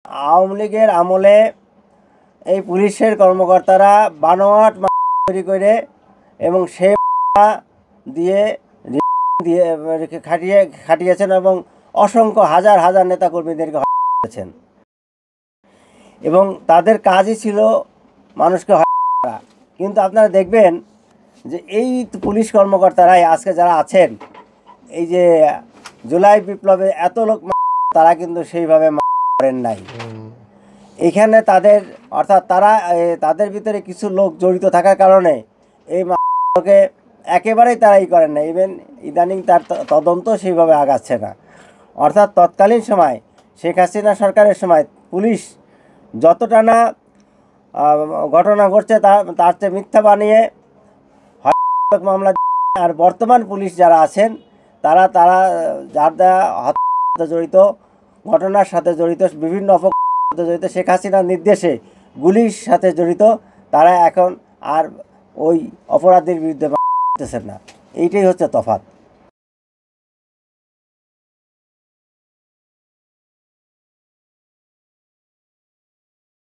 আওয়ামী লীগের আমলে এই পুলিশের কর্মকর্তারা বানোয়াট তৈরি করে এবং সে দিয়ে দিয়ে খাটিয়েছেন এবং অসংখ্য হাজার হাজার নেতাকর্মীদেরকে হত্যা, এবং তাদের কাজই ছিল মানুষকে হত্যা। কিন্তু আপনারা দেখবেন যে এই পুলিশ কর্মকর্তারাই আজকে যারা আছেন, এই যে জুলাই বিপ্লবে এত লোক তারা কিন্তু সেইভাবে করেন নাই। এখানে তাদের অর্থাৎ তাদের ভিতরে কিছু লোক জড়িত থাকার কারণে এই লোকে একেবারেই তারাই করেন না। ইভেন ইদানিং তার তদন্ত সেইভাবে আগাচ্ছে না। অর্থাৎ তৎকালীন সময় শেখ হাসিনা সরকারের সময় পুলিশ যতটা না ঘটনা ঘটছে তার চেয়ে মিথ্যা বানিয়ে মামলা। আর বর্তমান পুলিশ যারা আছেন তারা যারা হত্যা জড়িত, ঘটনার সাথে জড়িত, বিভিন্ন অপরাধে জড়িত, শেখ হাসিনার নির্দেশে গুলির সাথে জড়িত, তারা এখন আর ওই অপরাধীর বিরুদ্ধে মারতেছেন না। এইটাই হচ্ছে তফাৎ।